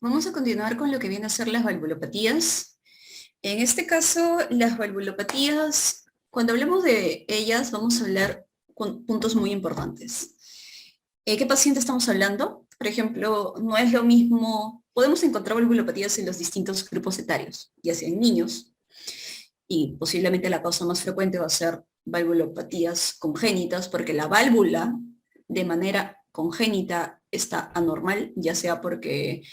Vamos a continuar con lo que viene a ser las valvulopatías. En este caso, las valvulopatías, cuando hablemos de ellas, vamos a hablar con puntos muy importantes. ¿Qué paciente estamos hablando? Por ejemplo, no es lo mismo, podemos encontrar valvulopatías en los distintos grupos etarios, ya sea en niños, y posiblemente la causa más frecuente va a ser valvulopatías congénitas, porque la válvula de manera congénita está anormal, ya sea porque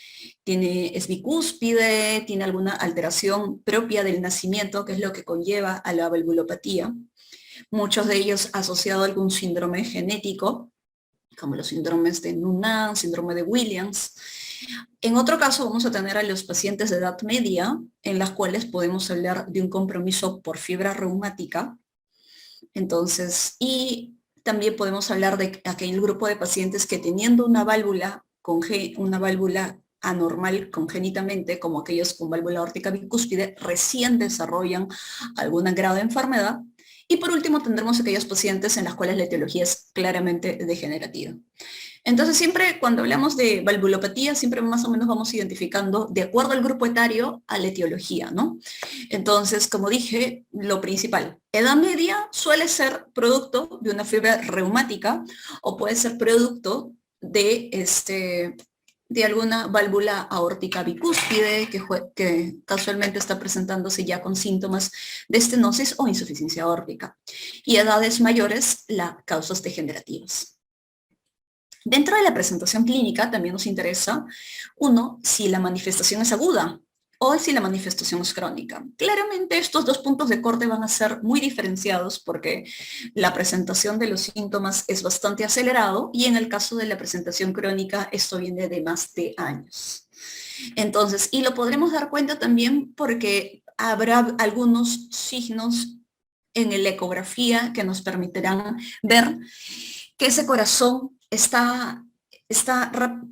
es bicúspide, tiene alguna alteración propia del nacimiento, que es lo que conlleva a la valvulopatía. Muchos de ellos asociados a algún síndrome genético, como los síndromes de Noonan, síndrome de Williams. En otro caso vamos a tener a los pacientes de edad media, en las cuales podemos hablar de un compromiso por fibra reumática. Entonces, y también podemos hablar de aquel grupo de pacientes que teniendo una válvula anormal congénitamente, como aquellos con válvula aórtica bicúspide, recién desarrollan algún grado de enfermedad. Y por último tendremos aquellos pacientes en las cuales la etiología es claramente degenerativa. Entonces siempre cuando hablamos de valvulopatía, siempre más o menos vamos identificando de acuerdo al grupo etario a la etiología, ¿no? Entonces, como dije, lo principal, edad media suele ser producto de una fiebre reumática o puede ser producto de alguna válvula aórtica bicúspide que casualmente está presentándose ya con síntomas de estenosis o insuficiencia aórtica. Y edades mayores, las causas degenerativas. Dentro de la presentación clínica también nos interesa, uno, si la manifestación es aguda o si la manifestación es crónica. Claramente estos dos puntos de corte van a ser muy diferenciados porque la presentación de los síntomas es bastante acelerado y en el caso de la presentación crónica esto viene de más de años. Entonces, y lo podremos dar cuenta también porque habrá algunos signos en la ecografía que nos permitirán ver que ese corazón está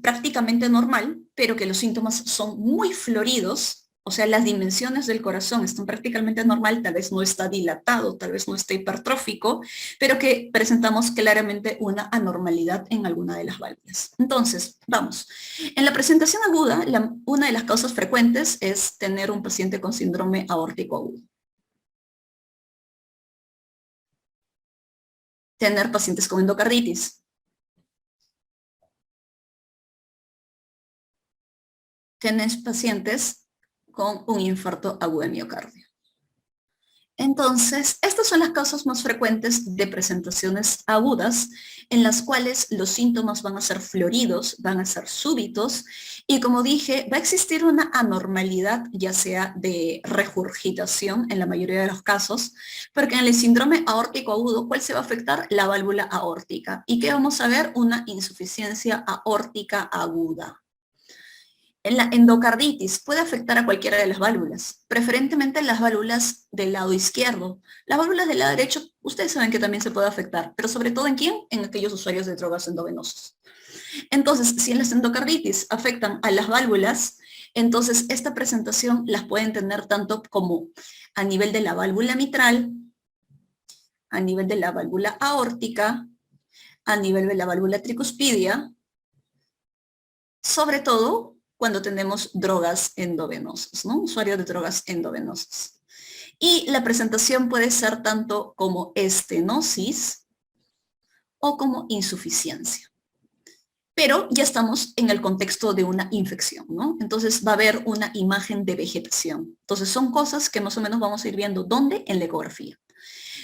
prácticamente normal, pero que los síntomas son muy floridos, o sea, las dimensiones del corazón están prácticamente normal, tal vez no está dilatado, tal vez no está hipertrófico, pero que presentamos claramente una anormalidad en alguna de las válvulas. Entonces, vamos, en la presentación aguda, una de las causas frecuentes es tener un paciente con síndrome aórtico agudo. Tener pacientes con endocarditis, tenés pacientes con un infarto agudo de miocardio. Entonces, estas son las causas más frecuentes de presentaciones agudas en las cuales los síntomas van a ser floridos, van a ser súbitos y como dije, va a existir una anormalidad ya sea de regurgitación en la mayoría de los casos, porque en el síndrome aórtico agudo, ¿cuál se va a afectar? La válvula aórtica. ¿Y qué vamos a ver? Una insuficiencia aórtica aguda. En la endocarditis puede afectar a cualquiera de las válvulas, preferentemente las válvulas del lado izquierdo. Las válvulas del lado derecho, ustedes saben que también se puede afectar, pero sobre todo ¿en quién? En aquellos usuarios de drogas endovenosas. Entonces, si en las endocarditis afectan a las válvulas, entonces esta presentación las pueden tener tanto como a nivel de la válvula mitral, a nivel de la válvula aórtica, a nivel de la válvula tricuspidia, sobre todo cuando tenemos drogas endovenosas, ¿no? Usuarios de drogas endovenosas. Y la presentación puede ser tanto como estenosis o como insuficiencia. Pero ya estamos en el contexto de una infección, ¿no? Entonces va a haber una imagen de vegetación. Entonces son cosas que más o menos vamos a ir viendo. ¿Dónde? En la ecografía.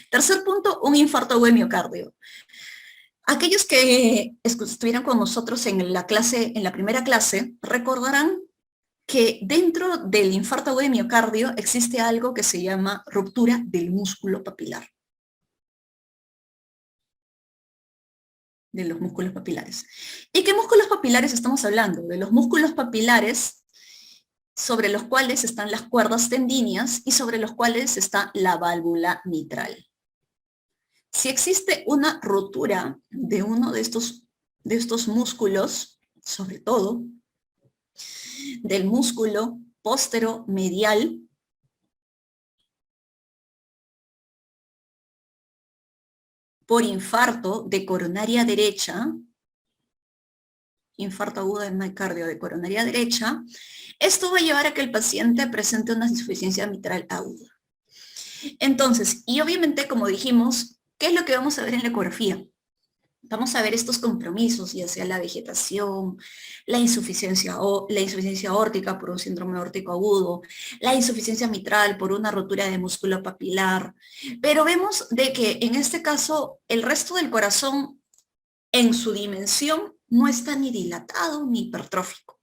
Tercer punto, un infarto de miocardio. Aquellos que estuvieron con nosotros en la clase, en la primera clase, recordarán que dentro del infarto agudo de miocardio existe algo que se llama ruptura del músculo papilar, de los músculos papilares. ¿Y qué músculos papilares estamos hablando? De los músculos papilares sobre los cuales están las cuerdas tendíneas y sobre los cuales está la válvula mitral. Si existe una rotura de uno de estos músculos, sobre todo del músculo posteromedial, por infarto de coronaria derecha, infarto agudo de miocardio de coronaria derecha, esto va a llevar a que el paciente presente una insuficiencia mitral aguda. Entonces, y obviamente, como dijimos, ¿qué es lo que vamos a ver en la ecografía? Vamos a ver estos compromisos, ya sea la vegetación, la insuficiencia aórtica por un síndrome aórtico agudo, la insuficiencia mitral por una rotura de músculo papilar. Pero vemos de que en este caso el resto del corazón en su dimensión no está ni dilatado ni hipertrófico.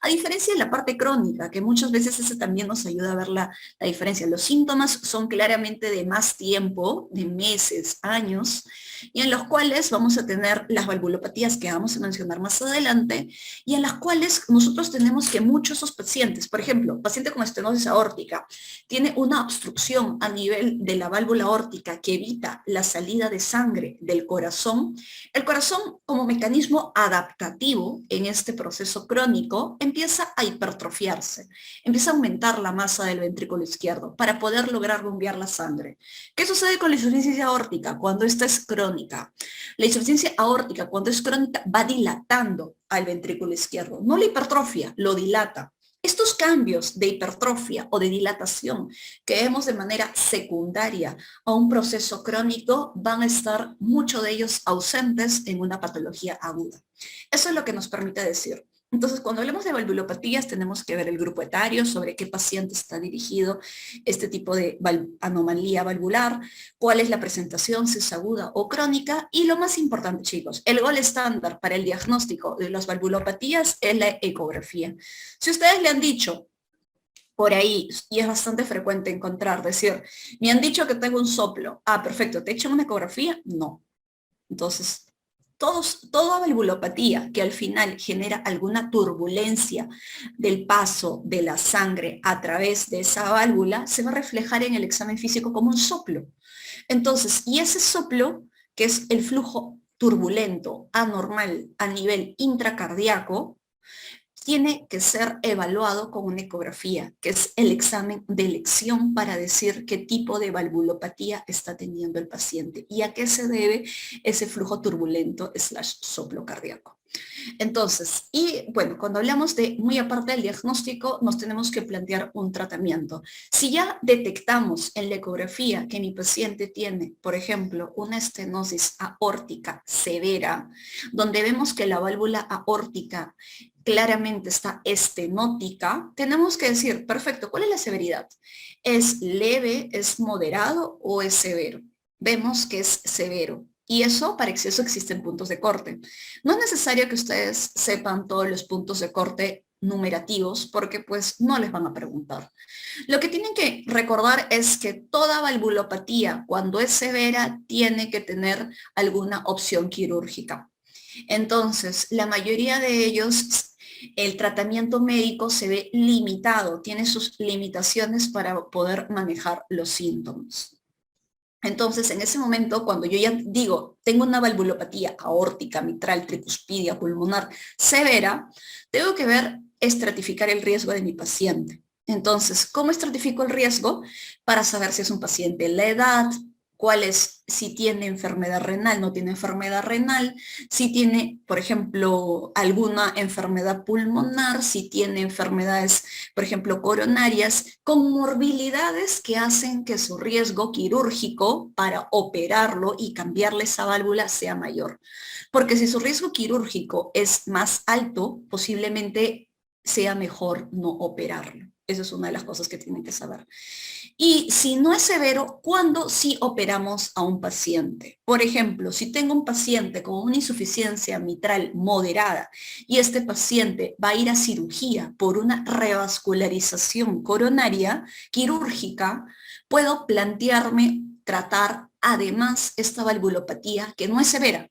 A diferencia de la parte crónica, que muchas veces eso también nos ayuda a ver la diferencia. Los síntomas son claramente de más tiempo, de meses, años, y en los cuales vamos a tener las valvulopatías que vamos a mencionar más adelante, y en las cuales nosotros tenemos que muchos de esos pacientes, por ejemplo, paciente con estenosis aórtica, tiene una obstrucción a nivel de la válvula aórtica que evita la salida de sangre del corazón. El corazón, como mecanismo adaptativo en este proceso crónico, empieza a hipertrofiarse, empieza a aumentar la masa del ventrículo izquierdo para poder lograr bombear la sangre. ¿Qué sucede con la insuficiencia aórtica cuando esta es crónica? La insuficiencia aórtica cuando es crónica va dilatando al ventrículo izquierdo, no la hipertrofia, lo dilata. Estos cambios de hipertrofia o de dilatación que vemos de manera secundaria a un proceso crónico van a estar muchos de ellos ausentes en una patología aguda. Eso es lo que nos permite decir. Entonces, cuando hablamos de valvulopatías, tenemos que ver el grupo etario, sobre qué paciente está dirigido este tipo de anomalía valvular, cuál es la presentación, si es aguda o crónica, y lo más importante, chicos, el gol estándar para el diagnóstico de las valvulopatías es la ecografía. Si ustedes le han dicho por ahí, y es bastante frecuente encontrar, decir, me han dicho que tengo un soplo, perfecto, ¿te echan una ecografía? No. Entonces, toda valvulopatía que al final genera alguna turbulencia del paso de la sangre a través de esa válvula se va a reflejar en el examen físico como un soplo. Entonces, y ese soplo, que es el flujo turbulento, anormal a nivel intracardíaco, tiene que ser evaluado con una ecografía, que es el examen de elección para decir qué tipo de valvulopatía está teniendo el paciente y a qué se debe ese flujo turbulento / soplo cardíaco. Entonces, y bueno, cuando hablamos de muy aparte del diagnóstico, nos tenemos que plantear un tratamiento. Si ya detectamos en la ecografía que mi paciente tiene, por ejemplo, una estenosis aórtica severa, donde vemos que la válvula aórtica claramente está estenótica, tenemos que decir, perfecto, ¿cuál es la severidad? ¿Es leve, es moderado o es severo? Vemos que es severo. Y eso, para exceso, existen puntos de corte. No es necesario que ustedes sepan todos los puntos de corte numerativos porque pues no les van a preguntar. Lo que tienen que recordar es que toda valvulopatía, cuando es severa, tiene que tener alguna opción quirúrgica. Entonces, la mayoría de ellos, el tratamiento médico se ve limitado, tiene sus limitaciones para poder manejar los síntomas. Entonces, en ese momento, cuando yo ya digo, tengo una valvulopatía aórtica, mitral, tricuspidia, pulmonar severa, tengo que ver, estratificar el riesgo de mi paciente. Entonces, ¿cómo estratifico el riesgo? Para saber si es un paciente, la edad, cuál es, si tiene enfermedad renal, no tiene enfermedad renal, si tiene, por ejemplo, alguna enfermedad pulmonar, si tiene enfermedades, por ejemplo, coronarias, con morbilidades que hacen que su riesgo quirúrgico para operarlo y cambiarle esa válvula sea mayor. Porque si su riesgo quirúrgico es más alto, posiblemente sea mejor no operarlo. Esa es una de las cosas que tienen que saber. Y si no es severo, ¿cuándo sí operamos a un paciente? Por ejemplo, si tengo un paciente con una insuficiencia mitral moderada y este paciente va a ir a cirugía por una revascularización coronaria quirúrgica, puedo plantearme tratar además esta valvulopatía que no es severa,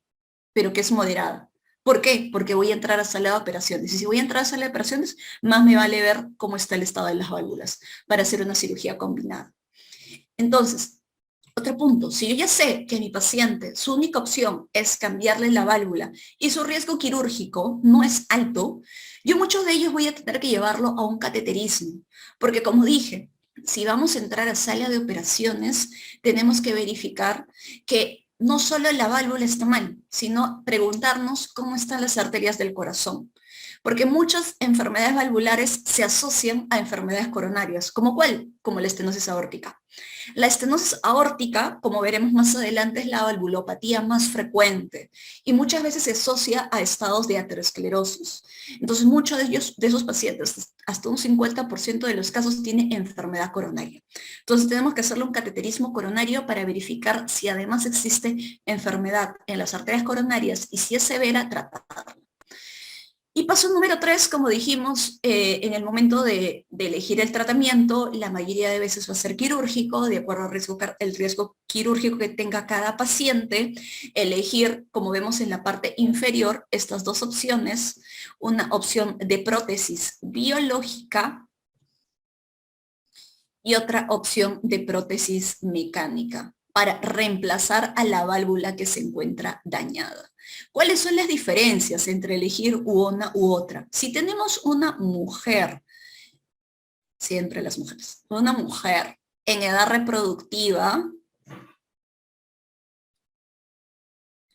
pero que es moderada. ¿Por qué? Porque voy a entrar a sala de operaciones. Y si voy a entrar a sala de operaciones, más me vale ver cómo está el estado de las válvulas para hacer una cirugía combinada. Entonces, otro punto, si yo ya sé que mi paciente, su única opción es cambiarle la válvula y su riesgo quirúrgico no es alto, yo muchos de ellos voy a tener que llevarlo a un cateterismo. Porque como dije, si vamos a entrar a sala de operaciones, tenemos que verificar que no solo la válvula está mal, sino preguntarnos cómo están las arterias del corazón. Porque muchas enfermedades valvulares se asocian a enfermedades coronarias. ¿Como cuál? Como la estenosis aórtica. La estenosis aórtica, como veremos más adelante, es la valvulopatía más frecuente y muchas veces se asocia a estados de aterosclerosis. Entonces, muchos de esos pacientes, hasta un 50% de los casos, tienen enfermedad coronaria. Entonces, tenemos que hacerle un cateterismo coronario para verificar si además existe enfermedad en las arterias coronarias y si es severa, tratarla. Y paso número 3, como dijimos, en el momento de elegir el tratamiento, la mayoría de veces va a ser quirúrgico, de acuerdo al el riesgo quirúrgico que tenga cada paciente, elegir, como vemos en la parte inferior, estas dos opciones, una opción de prótesis biológica y otra opción de prótesis mecánica para reemplazar a la válvula que se encuentra dañada. ¿Cuáles son las diferencias entre elegir una u otra? Si tenemos una mujer, siempre las mujeres, una mujer en edad reproductiva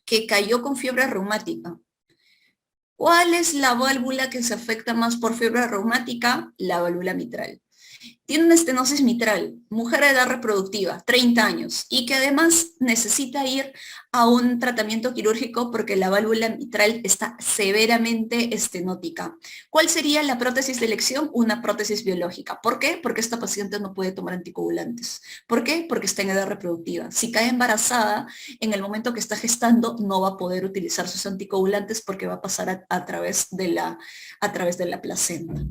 que cayó con fiebre reumática, ¿cuál es la válvula que se afecta más por fiebre reumática? La válvula mitral. Tiene una estenosis mitral, mujer de edad reproductiva, 30 años, y que además necesita ir a un tratamiento quirúrgico porque la válvula mitral está severamente estenótica. ¿Cuál sería la prótesis de elección? Una prótesis biológica. ¿Por qué? Porque esta paciente no puede tomar anticoagulantes. ¿Por qué? Porque está en edad reproductiva. Si cae embarazada, en el momento que está gestando, no va a poder utilizar sus anticoagulantes porque va a pasar a través de la placenta.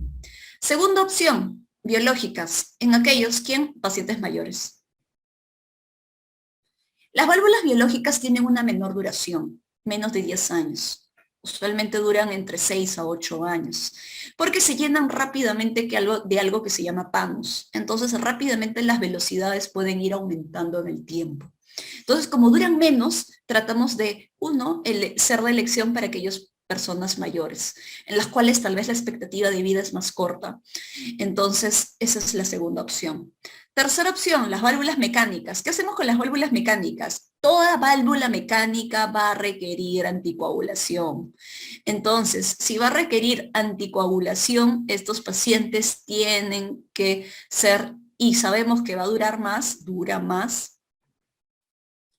Segunda opción, biológicas, en aquellos quien pacientes mayores. Las válvulas biológicas tienen una menor duración, menos de 10 años. Usualmente duran entre 6 a 8 años, porque se llenan rápidamente de algo que se llama panos. Entonces rápidamente las velocidades pueden ir aumentando en el tiempo. Entonces, como duran menos, tratamos de, uno, ser de elección para aquellas personas mayores, en las cuales tal vez la expectativa de vida es más corta. Entonces, esa es la segunda opción. Tercera opción, las válvulas mecánicas. ¿Qué hacemos con las válvulas mecánicas? Toda válvula mecánica va a requerir anticoagulación. Entonces, si va a requerir anticoagulación, estos pacientes tienen que ser, y sabemos que va a durar más, dura más.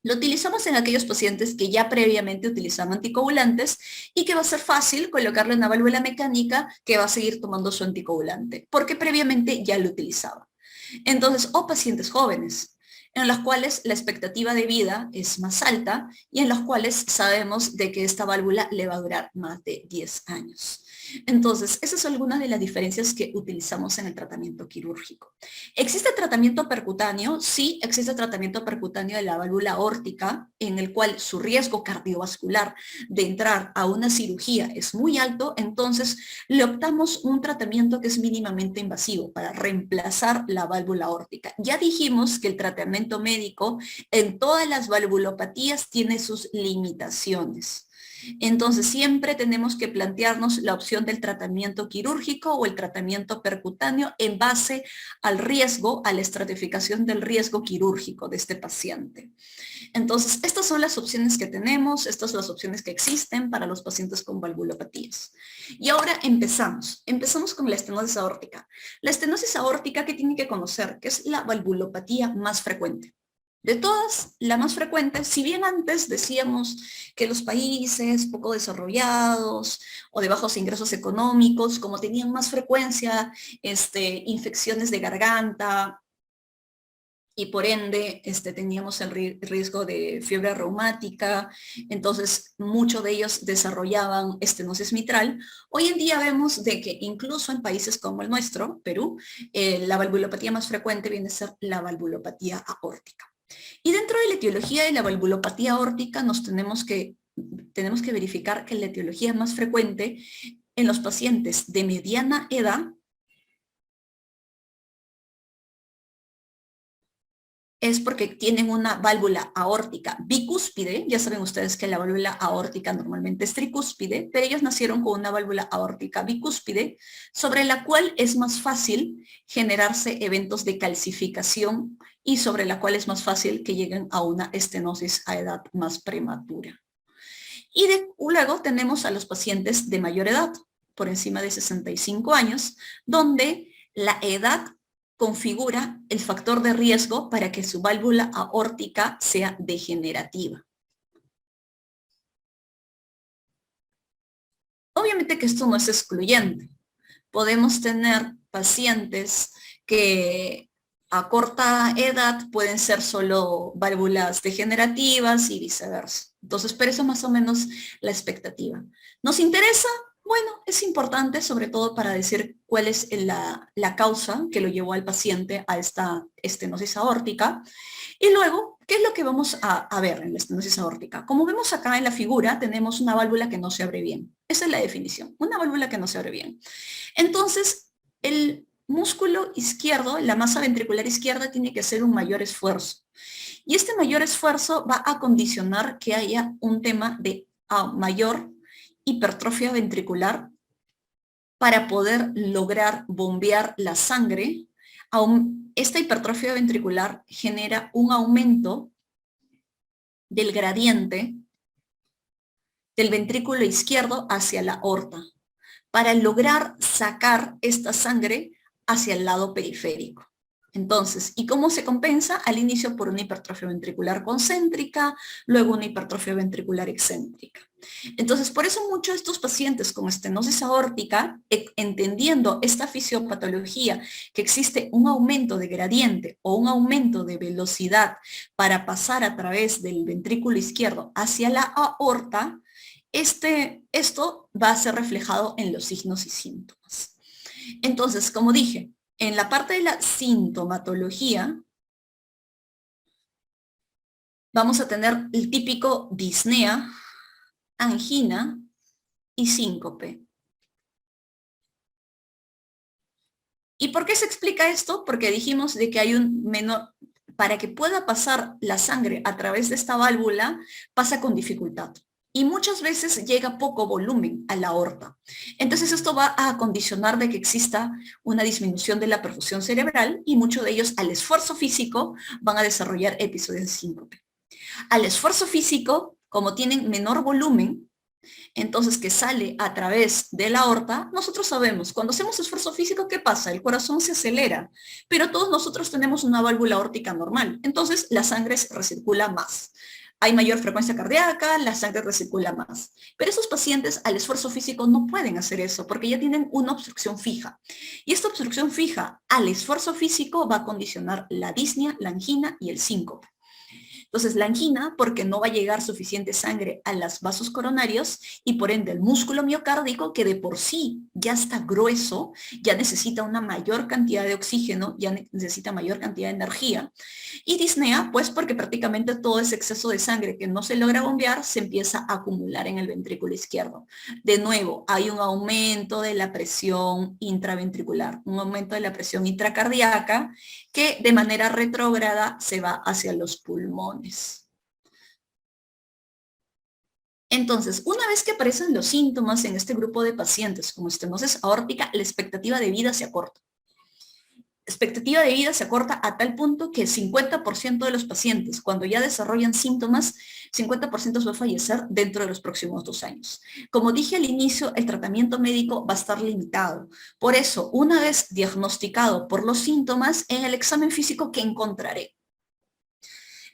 Lo utilizamos en aquellos pacientes que ya previamente utilizaban anticoagulantes y que va a ser fácil colocarle una válvula mecánica que va a seguir tomando su anticoagulante, porque previamente ya lo utilizaba. Entonces, o pacientes jóvenes, en los cuales la expectativa de vida es más alta y en los cuales sabemos de que esta válvula le va a durar más de 10 años. Entonces, esas son algunas de las diferencias que utilizamos en el tratamiento quirúrgico. ¿Existe tratamiento percutáneo? Sí, existe tratamiento percutáneo de la válvula aórtica, en el cual su riesgo cardiovascular de entrar a una cirugía es muy alto, entonces le optamos un tratamiento que es mínimamente invasivo para reemplazar la válvula aórtica. Ya dijimos que el tratamiento médico en todas las valvulopatías tiene sus limitaciones. Entonces, siempre tenemos que plantearnos la opción del tratamiento quirúrgico o el tratamiento percutáneo en base al riesgo, a la estratificación del riesgo quirúrgico de este paciente. Entonces, estas son las opciones que tenemos, estas son las opciones que existen para los pacientes con valvulopatías. Y ahora empezamos. Empezamos con la estenosis aórtica. La estenosis aórtica, ¿qué tienen que conocer? Que es la valvulopatía más frecuente. De todas, la más frecuente, si bien antes decíamos que los países poco desarrollados o de bajos ingresos económicos, como tenían más frecuencia infecciones de garganta y por ende teníamos el riesgo de fiebre reumática, entonces muchos de ellos desarrollaban estenosis mitral. Hoy en día vemos de que incluso en países como el nuestro, Perú, la valvulopatía más frecuente viene a ser la valvulopatía aórtica. Y dentro de la etiología de la valvulopatía aórtica tenemos que verificar que la etiología más frecuente en los pacientes de mediana edad es porque tienen una válvula aórtica bicúspide. Ya saben ustedes que la válvula aórtica normalmente es tricúspide, pero ellos nacieron con una válvula aórtica bicúspide, sobre la cual es más fácil generarse eventos de calcificación y sobre la cual es más fácil que lleguen a una estenosis a edad más prematura. Y luego tenemos a los pacientes de mayor edad, por encima de 65 años, donde la edad configura el factor de riesgo para que su válvula aórtica sea degenerativa. Obviamente que esto no es excluyente. Podemos tener pacientes que a corta edad pueden ser solo válvulas degenerativas y viceversa. Entonces, pero eso más o menos la expectativa. ¿Nos interesa? Bueno, es importante sobre todo para decir cuál es la causa que lo llevó al paciente a esta estenosis aórtica. Y luego, ¿qué es lo que vamos a ver en la estenosis aórtica? Como vemos acá en la figura, tenemos una válvula que no se abre bien. Esa es la definición, una válvula que no se abre bien. Entonces, el músculo izquierdo, la masa ventricular izquierda, tiene que hacer un mayor esfuerzo. Y este mayor esfuerzo va a condicionar que haya un tema de mayor hipertrofia ventricular para poder lograr bombear la sangre. Esta hipertrofia ventricular genera un aumento del gradiente del ventrículo izquierdo hacia la aorta para lograr sacar esta sangre hacia el lado periférico. Entonces, ¿y cómo se compensa? Al inicio por una hipertrofia ventricular concéntrica, luego una hipertrofia ventricular excéntrica. Entonces, por eso muchos de estos pacientes con estenosis aórtica, entendiendo esta fisiopatología, que existe un aumento de gradiente o un aumento de velocidad para pasar a través del ventrículo izquierdo hacia la aorta, esto va a ser reflejado en los signos y síntomas. Entonces, como dije, en la parte de la sintomatología, vamos a tener el típico disnea, angina y síncope. ¿Y por qué se explica esto? Porque dijimos de que hay un menor, para que pueda pasar la sangre a través de esta válvula, pasa con dificultad. Y muchas veces llega poco volumen a la aorta. Entonces esto va a condicionar de que exista una disminución de la perfusión cerebral y muchos de ellos al esfuerzo físico van a desarrollar episodios de síncope. Al esfuerzo físico, como tienen menor volumen, entonces que sale a través de la aorta, nosotros sabemos, cuando hacemos esfuerzo físico, ¿qué pasa? El corazón se acelera, pero todos nosotros tenemos una válvula aórtica normal, entonces la sangre recircula más. Hay mayor frecuencia cardíaca, la sangre recircula más. Pero esos pacientes al esfuerzo físico no pueden hacer eso porque ya tienen una obstrucción fija. Y esta obstrucción fija al esfuerzo físico va a condicionar la disnea, la angina y el síncope. Entonces, la angina, porque no va a llegar suficiente sangre a los vasos coronarios y por ende el músculo miocárdico, que de por sí ya está grueso, ya necesita una mayor cantidad de oxígeno, ya necesita mayor cantidad de energía. Y disnea, pues porque prácticamente todo ese exceso de sangre que no se logra bombear se empieza a acumular en el ventrículo izquierdo. De nuevo, hay un aumento de la presión intraventricular, un aumento de la presión intracardíaca que de manera retrógrada se va hacia los pulmones. Entonces, una vez que aparecen los síntomas en este grupo de pacientes como estenosis aórtica, la expectativa de vida se acorta. Expectativa de vida se acorta a tal punto que 50% de los pacientes, cuando ya desarrollan síntomas, 50% va a fallecer dentro de los próximos 2 años. Como dije al inicio, el tratamiento médico va a estar limitado. Por eso, una vez diagnosticado por los síntomas, en el examen físico, ¿qué encontraré?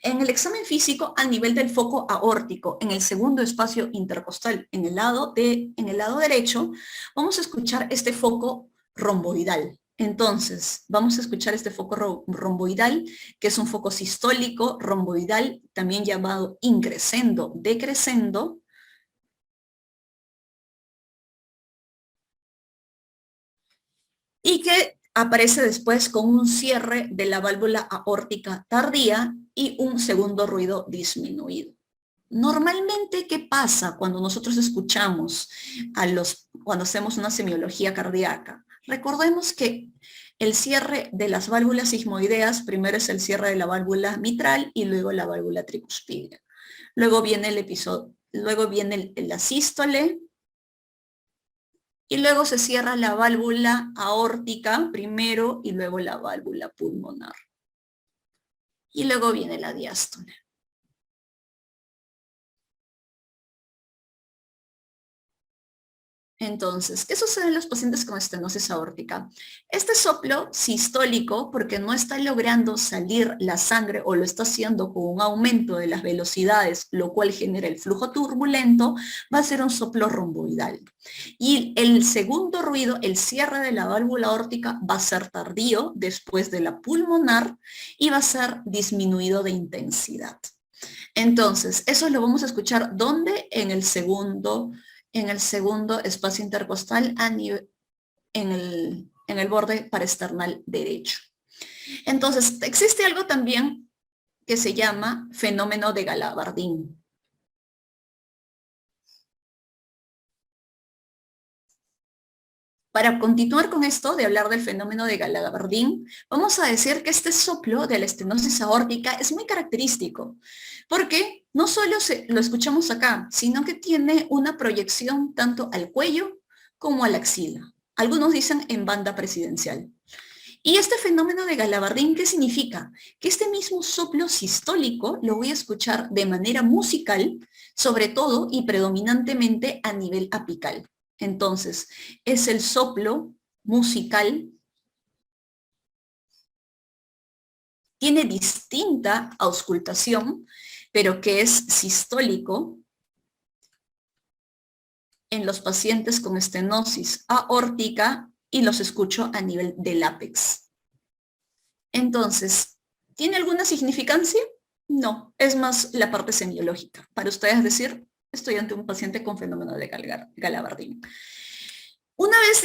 En el examen físico, a nivel del foco aórtico, en el segundo espacio intercostal, en el lado derecho, vamos a escuchar este foco romboidal. Entonces, vamos a escuchar este foco romboidal, que es un foco sistólico romboidal, también llamado increscendo, decrescendo. Y que aparece después con un cierre de la válvula aórtica tardía y un segundo ruido disminuido. Normalmente, ¿qué pasa cuando nosotros escuchamos cuando hacemos una semiología cardíaca? Recordemos que El cierre de las válvulas sigmoideas, primero es el cierre de la válvula mitral y luego la válvula tricuspidea. Luego viene el episodio, luego viene la sístole, y luego se cierra la válvula aórtica primero y luego la válvula pulmonar. Y luego viene la diástole. Entonces, ¿qué sucede en los pacientes con estenosis aórtica? Este soplo sistólico, porque no está logrando salir la sangre o lo está haciendo con un aumento de las velocidades, lo cual genera el flujo turbulento, va a ser un soplo romboidal. Y el segundo ruido, el cierre de la válvula aórtica, va a ser tardío después de la pulmonar y va a ser disminuido de intensidad. Entonces, eso lo vamos a escuchar ¿dónde? En el segundo espacio intercostal en el borde paraesternal derecho. Entonces, existe algo también que se llama fenómeno de Galabardín. Para continuar con esto de hablar del fenómeno de Galabardín, vamos a decir que este soplo de la estenosis aórtica es muy característico, porque no solo lo escuchamos acá, sino que tiene una proyección tanto al cuello como a la axila. Algunos dicen en banda presidencial. Y este fenómeno de Galabardín, ¿qué significa? Que este mismo soplo sistólico lo voy a escuchar de manera musical, sobre todo y predominantemente a nivel apical. Entonces, es el soplo musical, tiene distinta auscultación, pero que es sistólico en los pacientes con estenosis aórtica y los escucho a nivel del ápex. Entonces, ¿tiene alguna significancia? No, es más la parte semiológica. Para ustedes decir, estoy ante un paciente con fenómeno de Galabardín. Una vez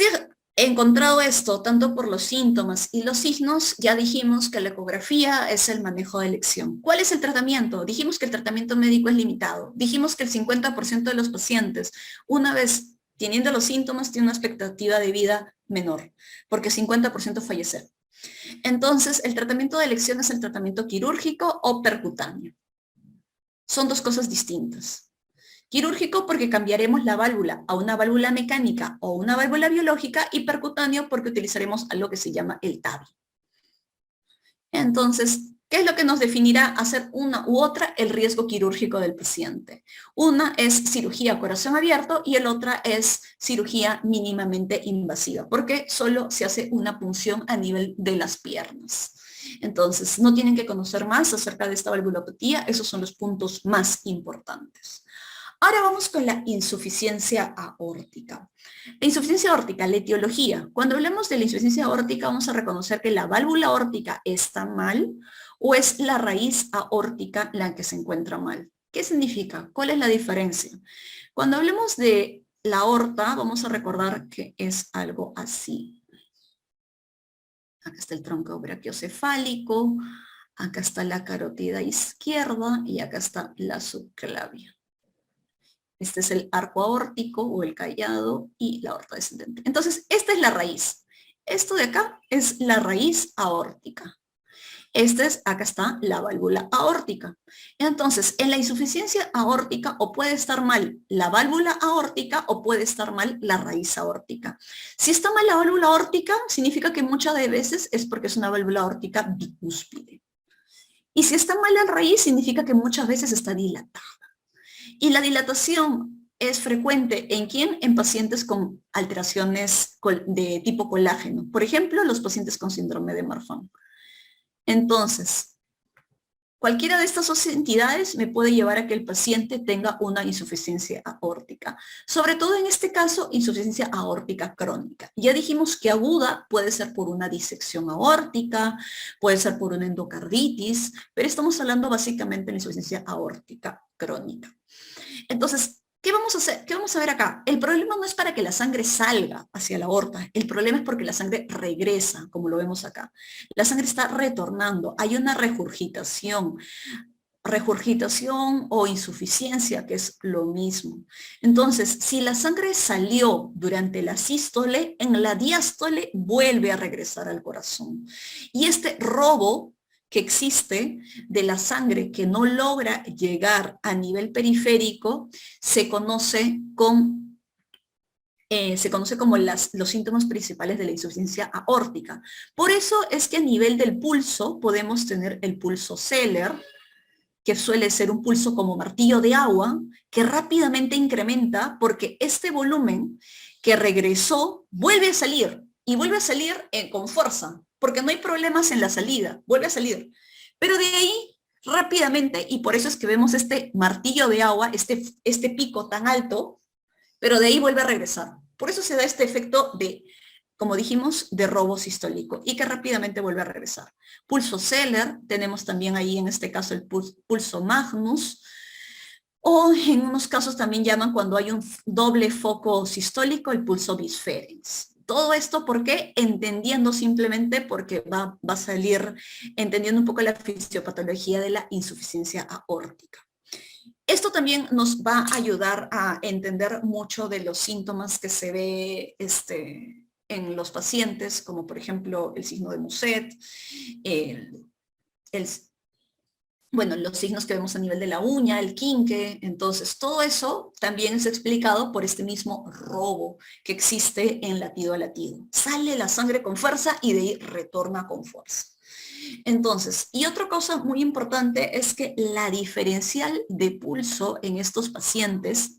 encontrado esto, tanto por los síntomas y los signos, ya dijimos que la ecografía es el manejo de elección. ¿Cuál es el tratamiento? Dijimos que el tratamiento médico es limitado. Dijimos que el 50% de los pacientes, una vez teniendo los síntomas, tiene una expectativa de vida menor, porque 50% fallecer. Entonces, el tratamiento de elección es el tratamiento quirúrgico o percutáneo. Son dos cosas distintas. Quirúrgico porque cambiaremos la válvula a una válvula mecánica o una válvula biológica, y percutáneo porque utilizaremos algo que se llama el TAVI. Entonces, ¿qué es lo que nos definirá hacer una u otra? El riesgo quirúrgico del paciente. Una es cirugía a corazón abierto y el otra es cirugía mínimamente invasiva, porque solo se hace una punción a nivel de las piernas. Entonces, no tienen que conocer más acerca de esta valvulopatía, esos son los puntos más importantes. Ahora vamos con la insuficiencia aórtica. La insuficiencia aórtica, la etiología. Cuando hablamos de la insuficiencia aórtica, vamos a reconocer que la válvula aórtica está mal o es la raíz aórtica la que se encuentra mal. ¿Qué significa? ¿Cuál es la diferencia? Cuando hablemos de la aorta, vamos a recordar que es algo así. Acá está el tronco brachiocefálico, acá está la carótida izquierda y acá está la subclavia. Este es el arco aórtico o el callado y la aorta descendente. Entonces, esta es la raíz. Esto de acá es la raíz aórtica. Acá está la válvula aórtica. Entonces, en la insuficiencia aórtica o puede estar mal la válvula aórtica o puede estar mal la raíz aórtica. Si está mal la válvula aórtica, significa que muchas de veces es porque es una válvula aórtica bicúspide. Y si está mal la raíz, significa que muchas veces está dilatada. Y la dilatación es frecuente ¿en quién? En pacientes con alteraciones de tipo colágeno. Por ejemplo, los pacientes con síndrome de Marfan. Entonces, cualquiera de estas dos entidades me puede llevar a que el paciente tenga una insuficiencia aórtica. Sobre todo en este caso, insuficiencia aórtica crónica. Ya dijimos que aguda puede ser por una disección aórtica, puede ser por una endocarditis, pero estamos hablando básicamente de insuficiencia aórtica crónica. Entonces, ¿qué vamos a hacer? ¿Qué vamos a ver acá? El problema no es para que la sangre salga hacia la aorta, el problema es porque la sangre regresa, como lo vemos acá. La sangre está retornando, hay una regurgitación. regurgitación o insuficiencia, que es lo mismo. Entonces, si la sangre salió durante la sístole, en la diástole vuelve a regresar al corazón. Y este robo que existe de la sangre que no logra llegar a nivel periférico se conoce como los síntomas principales de la insuficiencia aórtica. Por eso es que a nivel del pulso podemos tener el pulso Zeller, que suele ser un pulso como martillo de agua, que rápidamente incrementa porque este volumen que regresó vuelve a salir y vuelve a salir con fuerza, porque no hay problemas en la salida, vuelve a salir. Pero de ahí rápidamente, y por eso es que vemos este martillo de agua, este pico tan alto, pero de ahí vuelve a regresar. Por eso se da este efecto de, como dijimos, de robo sistólico y que rápidamente vuelve a regresar. Pulso Zeller, tenemos también ahí en este caso el pulso Magnus, o en unos casos también llaman cuando hay un doble foco sistólico el pulso Bisferens. Todo esto, ¿por qué? Entendiendo simplemente porque va a salir entendiendo un poco la fisiopatología de la insuficiencia aórtica. Esto también nos va a ayudar a entender mucho de los síntomas que se ve en los pacientes, como por ejemplo el signo de Muset, bueno, los signos que vemos a nivel de la uña, el quinque. Entonces, todo eso también es explicado por este mismo robo que existe en latido a latido. Sale la sangre con fuerza y de ahí retorna con fuerza. Entonces, y otra cosa muy importante es que la diferencial de pulso en estos pacientes,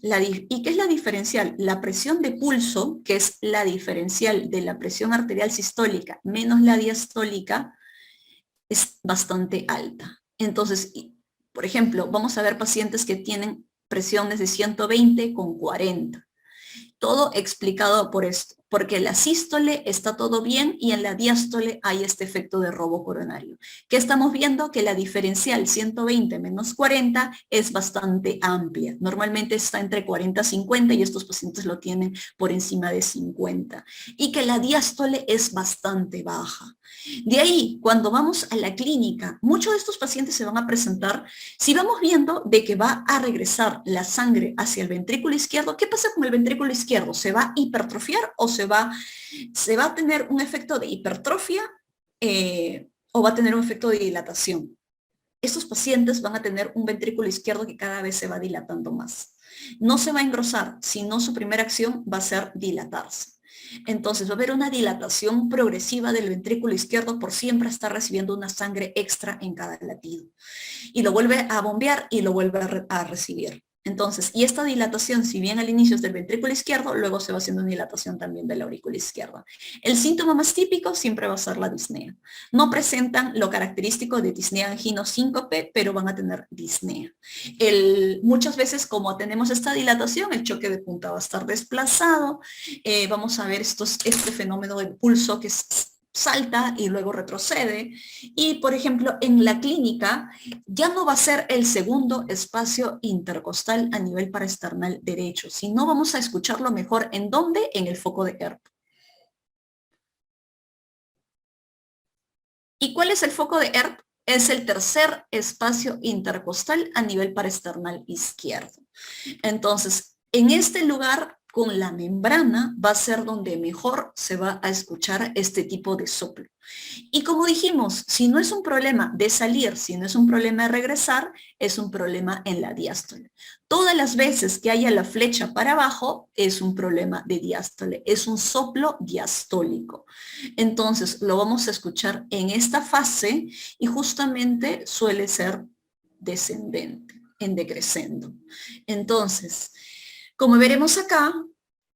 ¿y qué es la diferencial? La presión de pulso, que es la diferencial de la presión arterial sistólica menos la diastólica, es bastante alta. Entonces, por ejemplo, vamos a ver pacientes que tienen presiones de 120 con 40. Todo explicado por esto, porque en la sístole está todo bien y en la diástole hay este efecto de robo coronario. ¿Qué estamos viendo? Que la diferencial 120 menos 40 es bastante amplia. Normalmente está entre 40 y 50 y estos pacientes lo tienen por encima de 50. Y que la diástole es bastante baja. De ahí, cuando vamos a la clínica, muchos de estos pacientes se van a presentar, si vamos viendo de que va a regresar la sangre hacia el ventrículo izquierdo, ¿qué pasa con el ventrículo izquierdo? ¿Se va a hipertrofiar o se va a tener un efecto de hipertrofia o va a tener un efecto de dilatación? Estos pacientes van a tener un ventrículo izquierdo que cada vez se va dilatando más. No se va a engrosar, sino su primera acción va a ser dilatarse. Entonces va a haber una dilatación progresiva del ventrículo izquierdo por siempre estar recibiendo una sangre extra en cada latido. Y lo vuelve a bombear y lo vuelve a recibir. Entonces, y esta dilatación, si bien al inicio es del ventrículo izquierdo, luego se va haciendo una dilatación también de la aurícula izquierda. El síntoma más típico siempre va a ser la disnea. No presentan lo característico de disnea angino-síncope, pero van a tener disnea. Muchas veces, como tenemos esta dilatación, el choque de punta va a estar desplazado. Vamos a ver este fenómeno del pulso que salta y luego retrocede. Y, por ejemplo, en la clínica ya no va a ser el segundo espacio intercostal a nivel paraesternal derecho, sino vamos a escucharlo mejor. ¿En dónde? En el foco de Earp. ¿Y cuál es el foco de Earp? Es el tercer espacio intercostal a nivel paraesternal izquierdo. Entonces, en este lugar, con la membrana, va a ser donde mejor se va a escuchar este tipo de soplo. Y como dijimos, si no es un problema de salir, si no es un problema de regresar, es un problema en la diástole. Todas las veces que haya la flecha para abajo, es un problema de diástole, es un soplo diastólico. Entonces, lo vamos a escuchar en esta fase y justamente suele ser descendente, en decrescendo. Entonces, como veremos acá,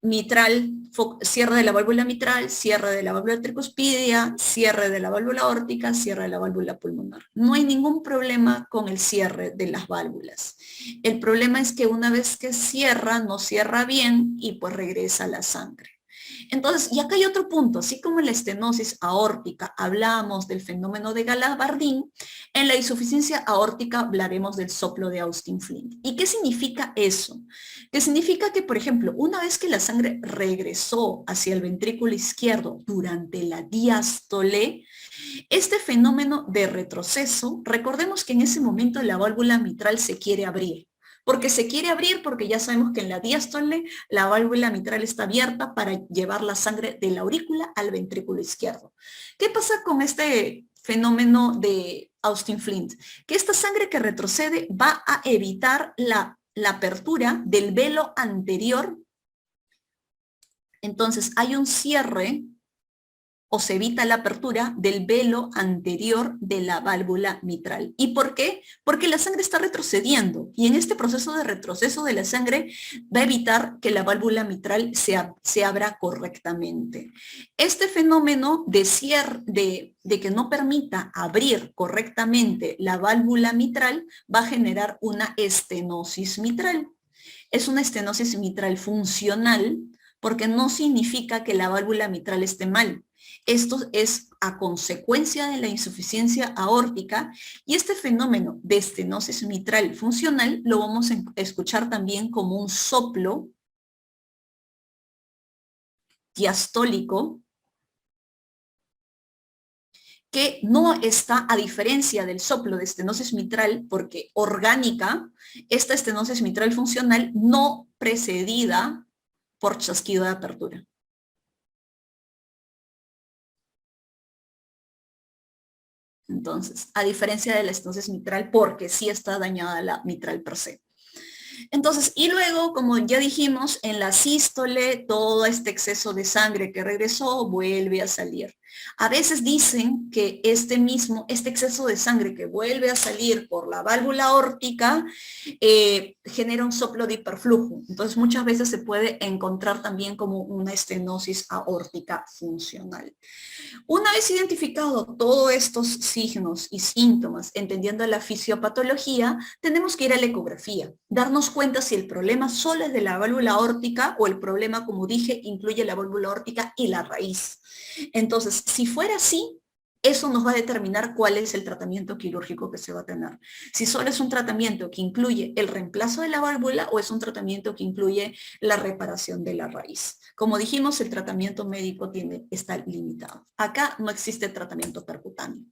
mitral, cierre de la válvula mitral, cierre de la válvula tricuspidia, cierre de la válvula aórtica, cierre de la válvula pulmonar. No hay ningún problema con el cierre de las válvulas. El problema es que una vez que cierra, no cierra bien y pues regresa la sangre. Entonces, y acá hay otro punto, así como en la estenosis aórtica hablamos del fenómeno de Galabardín, en la insuficiencia aórtica hablaremos del soplo de Austin Flint. ¿Y qué significa eso? Que significa que, por ejemplo, una vez que la sangre regresó hacia el ventrículo izquierdo durante la diástole, este fenómeno de retroceso, recordemos que en ese momento la válvula mitral se quiere abrir. Porque se quiere abrir porque ya sabemos que en la diástole la válvula mitral está abierta para llevar la sangre de la aurícula al ventrículo izquierdo. ¿Qué pasa con este fenómeno de Austin Flint? Que esta sangre que retrocede va a evitar la apertura del velo anterior. Entonces hay un cierre o se evita la apertura del velo anterior de la válvula mitral. ¿Y por qué? Porque la sangre está retrocediendo y en este proceso de retroceso de la sangre va a evitar que la válvula mitral se abra correctamente. Este fenómeno de que no permita abrir correctamente la válvula mitral va a generar una estenosis mitral. Es una estenosis mitral funcional porque no significa que la válvula mitral esté mal. Esto es a consecuencia de la insuficiencia aórtica y este fenómeno de estenosis mitral funcional lo vamos a escuchar también como un soplo diastólico que no está, a diferencia del soplo de estenosis mitral, porque orgánica, esta estenosis mitral funcional no precedida por chasquido de apertura. Entonces, a diferencia de la estenosis mitral, porque sí está dañada la mitral per se. Entonces, y luego, como ya dijimos, en la sístole, todo este exceso de sangre que regresó vuelve a salir. A veces dicen que este exceso de sangre que vuelve a salir por la válvula aórtica genera un soplo de hiperflujo. Entonces, muchas veces se puede encontrar también como una estenosis aórtica funcional. Una vez identificado todos estos signos y síntomas, entendiendo la fisiopatología, tenemos que ir a la ecografía, darnos cuenta si el problema solo es de la válvula aórtica o el problema, como dije, incluye la válvula aórtica y la raíz. Entonces, si fuera así, eso nos va a determinar cuál es el tratamiento quirúrgico que se va a tener. Si solo es un tratamiento que incluye el reemplazo de la válvula o es un tratamiento que incluye la reparación de la raíz. Como dijimos, el tratamiento médico está limitado. Acá no existe tratamiento percutáneo.